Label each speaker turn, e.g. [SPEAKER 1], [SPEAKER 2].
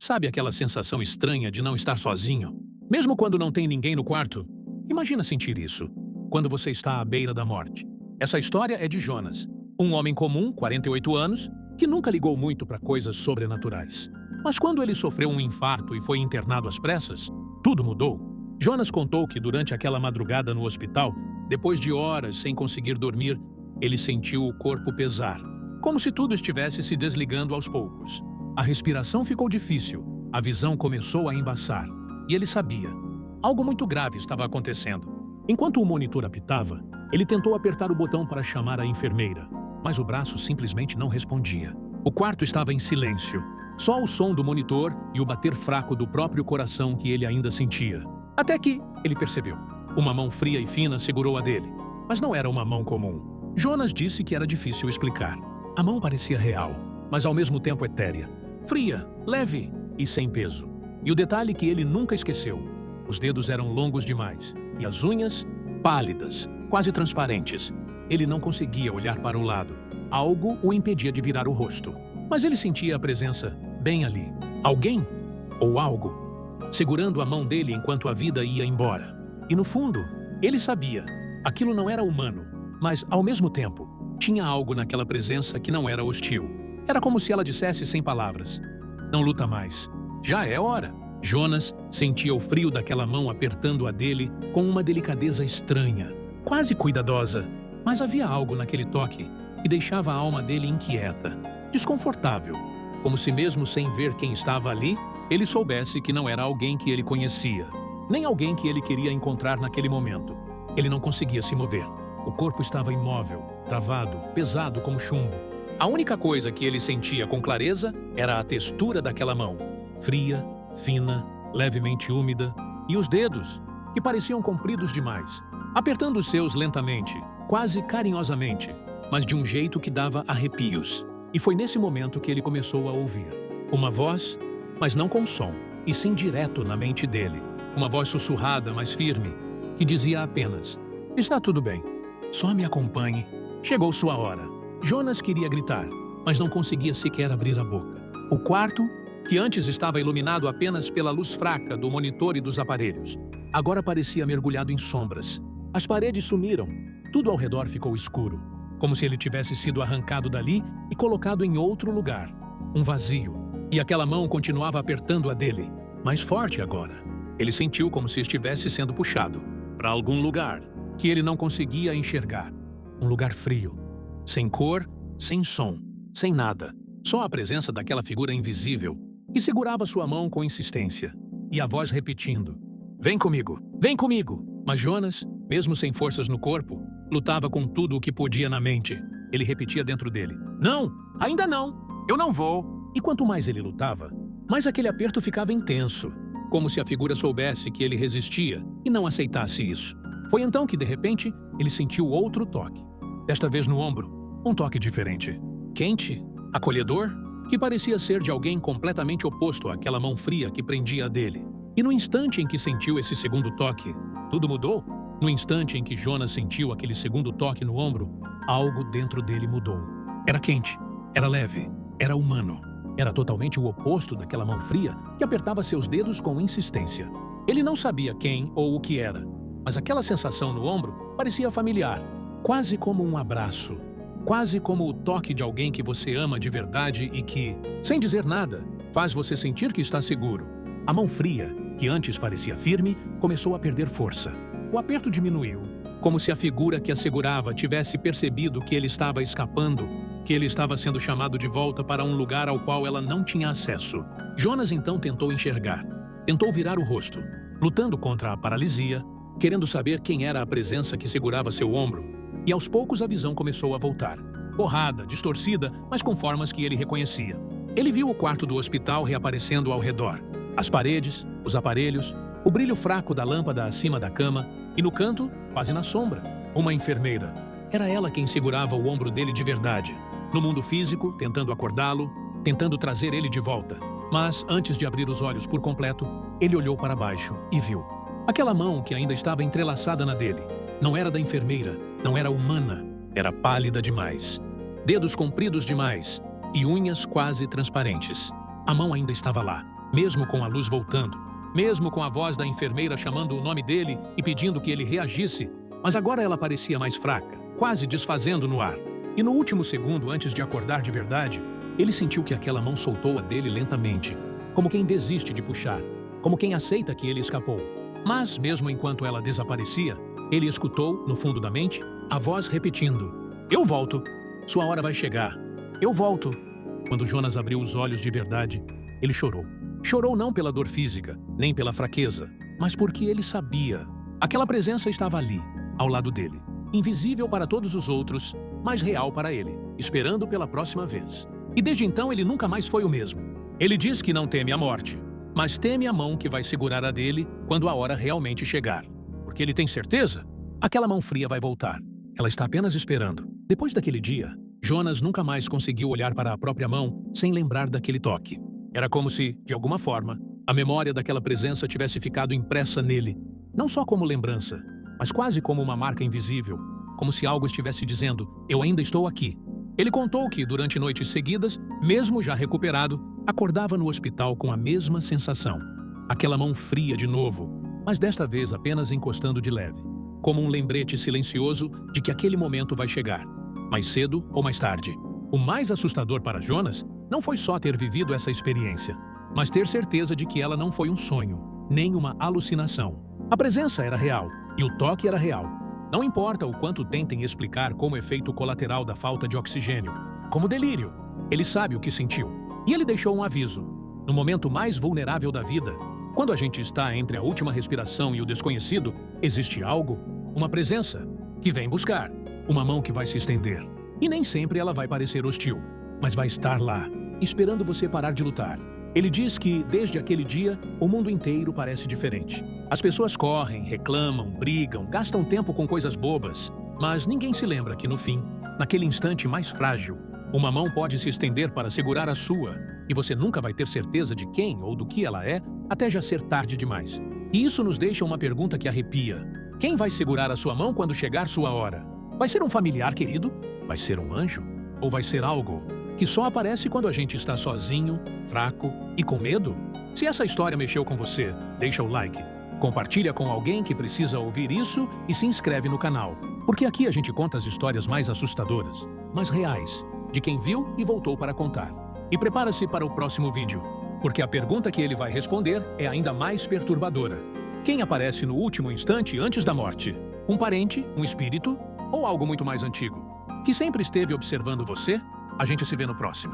[SPEAKER 1] Sabe aquela sensação estranha de não estar sozinho? Mesmo quando não tem ninguém no quarto? Imagina sentir isso, quando você está à beira da morte. Essa história é de Jonas, um homem comum, 48 anos, que nunca ligou muito para coisas sobrenaturais. Mas quando ele sofreu um infarto e foi internado às pressas, tudo mudou. Jonas contou que durante aquela madrugada no hospital, depois de horas sem conseguir dormir, ele sentiu o corpo pesar, como se tudo estivesse se desligando aos poucos. A respiração ficou difícil, a visão começou a embaçar, e ele sabia. Algo muito grave estava acontecendo. Enquanto o monitor apitava, ele tentou apertar o botão para chamar a enfermeira, mas o braço simplesmente não respondia. O quarto estava em silêncio, só o som do monitor e o bater fraco do próprio coração que ele ainda sentia. Até que ele percebeu. Uma mão fria e fina segurou a dele, mas não era uma mão comum. Jonas disse que era difícil explicar. A mão parecia real, mas ao mesmo tempo etérea. Fria, leve e sem peso. E o detalhe que ele nunca esqueceu: os dedos eram longos demais e as unhas pálidas, quase transparentes. Ele não conseguia olhar para o lado. Algo o impedia de virar o rosto. Mas ele sentia a presença bem ali. Alguém ou algo segurando a mão dele enquanto a vida ia embora. E no fundo, ele sabia. Aquilo não era humano, mas ao mesmo tempo, tinha algo naquela presença que não era hostil. Era como se ela dissesse sem palavras: não luta mais. Já é hora. Jonas sentia o frio daquela mão apertando a dele com uma delicadeza estranha, quase cuidadosa. Mas havia algo naquele toque que deixava a alma dele inquieta, desconfortável, como se mesmo sem ver quem estava ali, ele soubesse que não era alguém que ele conhecia, nem alguém que ele queria encontrar naquele momento. Ele não conseguia se mover. O corpo estava imóvel, travado, pesado como chumbo. A única coisa que ele sentia com clareza era a textura daquela mão, fria, fina, levemente úmida, e os dedos, que pareciam compridos demais, apertando os seus lentamente, quase carinhosamente, mas de um jeito que dava arrepios. E foi nesse momento que ele começou a ouvir uma voz, mas não com som, e sim direto na mente dele. Uma voz sussurrada, mas firme, que dizia apenas: está tudo bem, só me acompanhe. Chegou sua hora. Jonas queria gritar, mas não conseguia sequer abrir a boca. O quarto, que antes estava iluminado apenas pela luz fraca do monitor e dos aparelhos, agora parecia mergulhado em sombras. As paredes sumiram, tudo ao redor ficou escuro, como se ele tivesse sido arrancado dali e colocado em outro lugar. Um vazio. E aquela mão continuava apertando a dele, mais forte agora. Ele sentiu como se estivesse sendo puxado para algum lugar que ele não conseguia enxergar. Um lugar frio, sem cor, sem som, sem nada. Só a presença daquela figura invisível que segurava sua mão com insistência. E a voz repetindo: vem comigo, vem comigo. Mas Jonas, mesmo sem forças no corpo, lutava com tudo o que podia na mente. Ele repetia dentro dele: não, ainda não, eu não vou. E quanto mais ele lutava, mais aquele aperto ficava intenso, como se a figura soubesse que ele resistia e não aceitasse isso. Foi então que, de repente, ele sentiu outro toque. Desta vez no ombro, um toque diferente. Quente, acolhedor, que parecia ser de alguém completamente oposto àquela mão fria que prendia a dele. E no instante em que sentiu esse segundo toque, tudo mudou. No instante em que Jonas sentiu aquele segundo toque no ombro, algo dentro dele mudou. Era quente, era leve, era humano. Era totalmente o oposto daquela mão fria que apertava seus dedos com insistência. Ele não sabia quem ou o que era, mas aquela sensação no ombro parecia familiar, quase como um abraço, quase como o toque de alguém que você ama de verdade e que, sem dizer nada, faz você sentir que está seguro. A mão fria, que antes parecia firme, começou a perder força. O aperto diminuiu, como se a figura que a segurava tivesse percebido que ele estava escapando, que ele estava sendo chamado de volta para um lugar ao qual ela não tinha acesso. Jonas então tentou enxergar, tentou virar o rosto, lutando contra a paralisia, querendo saber quem era a presença que segurava seu ombro. E aos poucos a visão começou a voltar, borrada, distorcida, mas com formas que ele reconhecia. Ele viu o quarto do hospital reaparecendo ao redor, as paredes, os aparelhos, o brilho fraco da lâmpada acima da cama e no canto, quase na sombra, uma enfermeira. Era ela quem segurava o ombro dele de verdade, no mundo físico, tentando acordá-lo, tentando trazer ele de volta. Mas, antes de abrir os olhos por completo, ele olhou para baixo e viu. Aquela mão que ainda estava entrelaçada na dele. Não era da enfermeira, não era humana, era pálida demais. Dedos compridos demais e unhas quase transparentes. A mão ainda estava lá, mesmo com a luz voltando, mesmo com a voz da enfermeira chamando o nome dele e pedindo que ele reagisse, mas agora ela parecia mais fraca, quase desfazendo no ar. E no último segundo, antes de acordar de verdade, ele sentiu que aquela mão soltou a dele lentamente, como quem desiste de puxar, como quem aceita que ele escapou. Mas, mesmo enquanto ela desaparecia, ele escutou, no fundo da mente, a voz repetindo: "Eu volto. Sua hora vai chegar. Eu volto." Quando Jonas abriu os olhos de verdade, ele chorou. Chorou não pela dor física, nem pela fraqueza, mas porque ele sabia. Aquela presença estava ali, ao lado dele, invisível para todos os outros, mas real para ele, esperando pela próxima vez. E desde então ele nunca mais foi o mesmo. Ele diz que não teme a morte, mas teme a mão que vai segurar a dele quando a hora realmente chegar. Porque ele tem certeza? Aquela mão fria vai voltar. Ela está apenas esperando. Depois daquele dia, Jonas nunca mais conseguiu olhar para a própria mão sem lembrar daquele toque. Era como se, de alguma forma, a memória daquela presença tivesse ficado impressa nele, não só como lembrança, mas quase como uma marca invisível, como se algo estivesse dizendo: "Eu ainda estou aqui." Ele contou que, durante noites seguidas, mesmo já recuperado, acordava no hospital com a mesma sensação. Aquela mão fria de novo, mas desta vez apenas encostando de leve, como um lembrete silencioso de que aquele momento vai chegar, mais cedo ou mais tarde. O mais assustador para Jonas não foi só ter vivido essa experiência, mas ter certeza de que ela não foi um sonho, nem uma alucinação. A presença era real e o toque era real. Não importa o quanto tentem explicar como efeito colateral da falta de oxigênio, como delírio, ele sabe o que sentiu. E ele deixou um aviso. No momento mais vulnerável da vida, quando a gente está entre a última respiração e o desconhecido, existe algo, uma presença, que vem buscar, uma mão que vai se estender. E nem sempre ela vai parecer hostil, mas vai estar lá, esperando você parar de lutar. Ele diz que, desde aquele dia, o mundo inteiro parece diferente. As pessoas correm, reclamam, brigam, gastam tempo com coisas bobas, mas ninguém se lembra que, no fim, naquele instante mais frágil, uma mão pode se estender para segurar a sua, e você nunca vai ter certeza de quem ou do que ela é, até já ser tarde demais. E isso nos deixa uma pergunta que arrepia. Quem vai segurar a sua mão quando chegar sua hora? Vai ser um familiar querido? Vai ser um anjo? Ou vai ser algo que só aparece quando a gente está sozinho, fraco e com medo? Se essa história mexeu com você, deixa o like, compartilha com alguém que precisa ouvir isso e se inscreve no canal. Porque aqui a gente conta as histórias mais assustadoras, mas reais, de quem viu e voltou para contar. E prepara-se para o próximo vídeo, porque a pergunta que ele vai responder é ainda mais perturbadora. Quem aparece no último instante antes da morte? Um parente, um espírito ou algo muito mais antigo? Que sempre esteve observando você? A gente se vê no próximo.